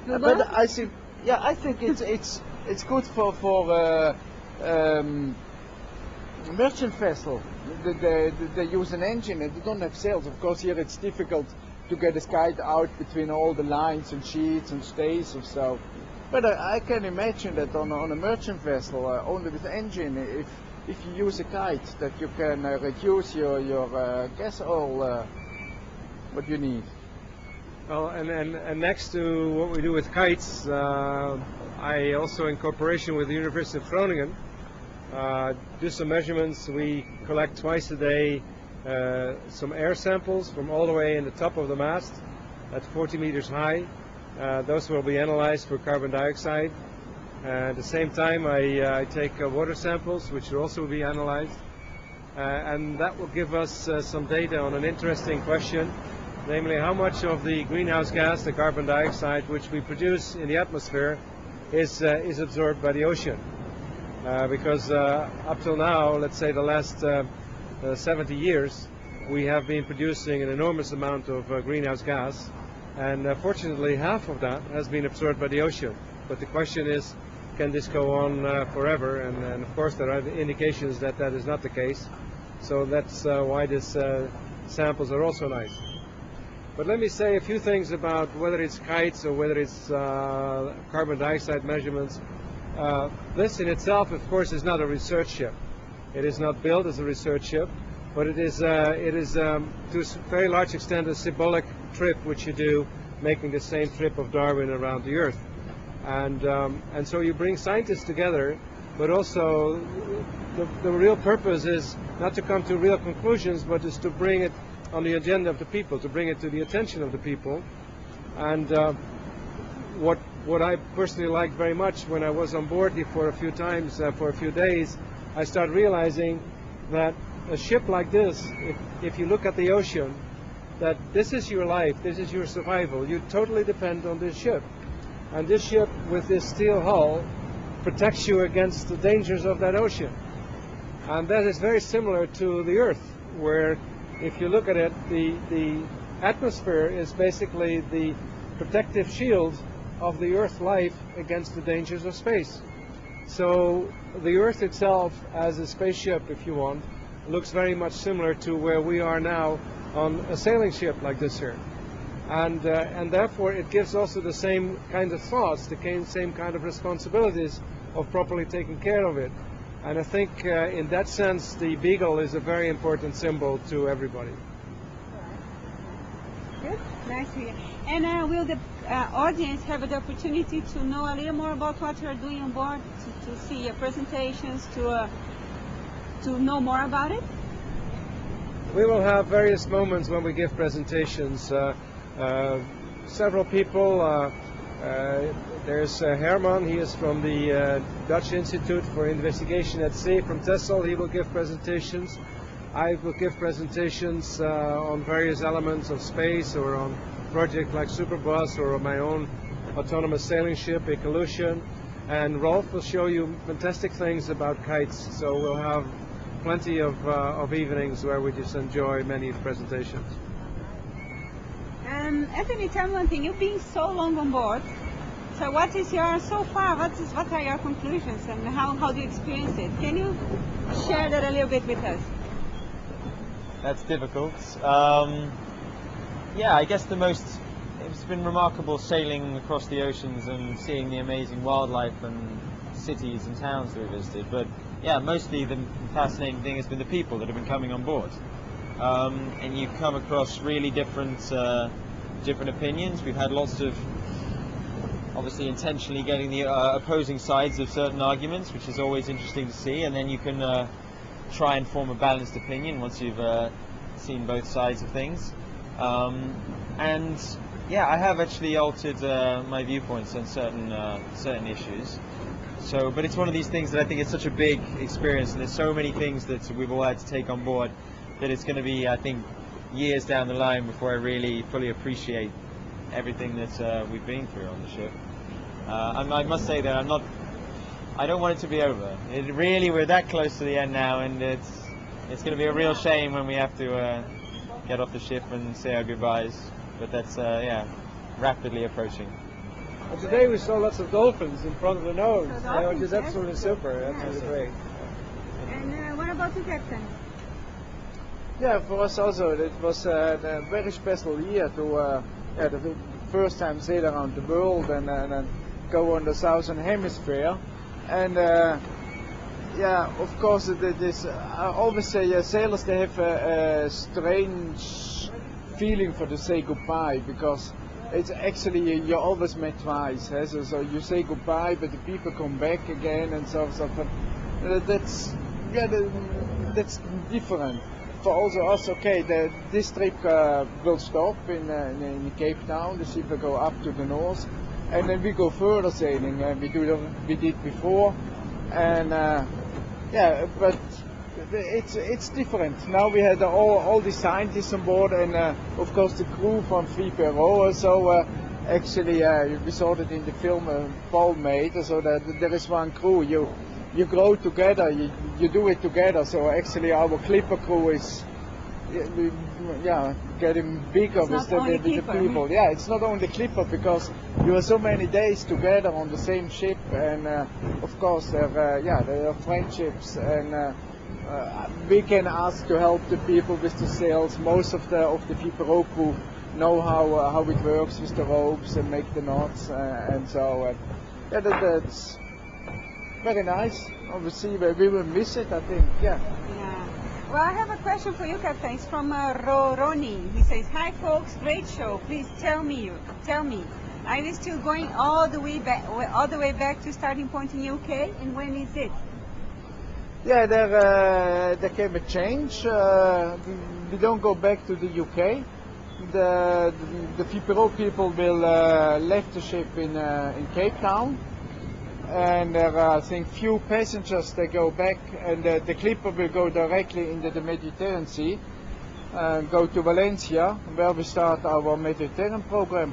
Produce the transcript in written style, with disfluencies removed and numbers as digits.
But I think, yeah, I think it's good for merchant vessel. They use an engine and they don't have sails. Of course, here it's difficult to get a kite out between all the lines and sheets and stays or so. But I can imagine that on a merchant vessel, only with engine, if you use a kite, that you can reduce your gas oil what you need. Well, and next to what we do with kites, I also, in cooperation with the University of Groningen, do some measurements. We collect twice a day some air samples from all the way in the top of the mast at 40 meters high. Those will be analyzed for carbon dioxide. At the same time, I take water samples, which will also be analyzed. And that will give us some data on an interesting question, namely how much of the greenhouse gas, the carbon dioxide, which we produce in the atmosphere, is absorbed by the ocean. Because up till now, let's say the last 70 years, we have been producing an enormous amount of greenhouse gas, and fortunately half of that has been absorbed by the ocean. But the question is, can this go on forever? And of course there are indications that that is not the case. So that's why these samples are also nice. But let me say a few things about whether it's kites or whether it's carbon dioxide measurements. This in itself, of course, is not a research ship. It is not built as a research ship, but it is to a very large extent a symbolic trip which you do, making the same trip of Darwin around the Earth. And so you bring scientists together, but also the real purpose is not to come to real conclusions, but is to bring it on the agenda of the people, to bring it to the attention of the people. And what I personally liked very much when I was on board for a few times, for a few days, I started realizing that a ship like this, if you look at the ocean, that this is your life, this is your survival. You totally depend on this ship. And this ship with this steel hull protects you against the dangers of that ocean. And that is very similar to the Earth, where if you look at it, the atmosphere is basically the protective shield of the Earth life against the dangers of space. So the Earth itself, as a spaceship, if you want, looks very much similar to where we are now on a sailing ship like this here. And therefore it gives also the same kind of thoughts, the same kind of responsibilities of properly taking care of it. And I think in that sense the Beagle is a very important symbol to everybody. Good, nice to hear. And will the audience have the opportunity to know a little more about what you are doing on board, to see your presentations, to know more about it? We will have various moments when we give presentations. Several people, there's Herman, he is from the Dutch Institute for Investigation at Sea from Texel. He will give presentations. I will give presentations on various elements of space, or on projects like Superbus, or on my own autonomous sailing ship, Ecolution. And Rolf will show you fantastic things about kites, so we'll have plenty of evenings where we just enjoy many presentations. Anthony, tell me one thing, you've been so long on board, so what is your, so far, what are your conclusions and how do you experience it? Can you share that a little bit with us? That's difficult. Yeah, I guess it's been remarkable sailing across the oceans and seeing the amazing wildlife and cities and towns that we visited, but yeah, mostly the fascinating thing has been the people that have been coming on board. And you come across really different opinions. We've had lots of, obviously intentionally getting the opposing sides of certain arguments, which is always interesting to see, and then you can try and form a balanced opinion once you've seen both sides of things. And yeah, I have actually altered my viewpoints on certain issues. So, but it's one of these things that I think is such a big experience, and there's so many things that we've all had to take on board, that it's going to be, I think, years down the line before I really fully appreciate everything that we've been through on the ship. I must say that I don't want it to be over. We're that close to the end now, and it's going to be a real shame when we have to get off the ship and say our goodbyes. But that's yeah, rapidly approaching. And today we saw lots of dolphins in front of the nose, So dolphins, which is yes. absolutely super, absolutely great. And what about you, Captain? Yeah, for us also it was a very special year to the first time sail around the world and go on the southern hemisphere. And yeah, of course I always say sailors, they have a strange feeling for to say goodbye, because it's actually you're always met twice. So you say goodbye, but the people come back again and so but that's different. For also us, okay, this trip will stop in Cape Town. The ship will go up to the north, and then we go further sailing. We did before, and yeah, but it's different. Now we had all the scientists on board, and of course the crew from vpro. So actually, we saw that in the film Paul made. So that there is one crew. You grow together, you do it together. So actually our clipper crew is getting bigger with the people. Yeah, it's not only clipper, because you are so many days together on the same ship, and of course there are friendships, and we can ask to help the people with the sails. Most of the vpro crew know how it works with the ropes and make the knots, and so that's very nice. Obviously, we will miss it, I think. Yeah. Well, I have a question for you, Captain. It's from Roni. He says, "Hi, folks. Great show. Please tell me. Are you still going all the way back to starting point in UK? And when is it?" Yeah, there came a change. We don't go back to the UK. The vpro people will left the ship in Cape Town. And there are, I think, few passengers that go back, and the clipper will go directly into the Mediterranean Sea, go to Valencia, where we start our Mediterranean program.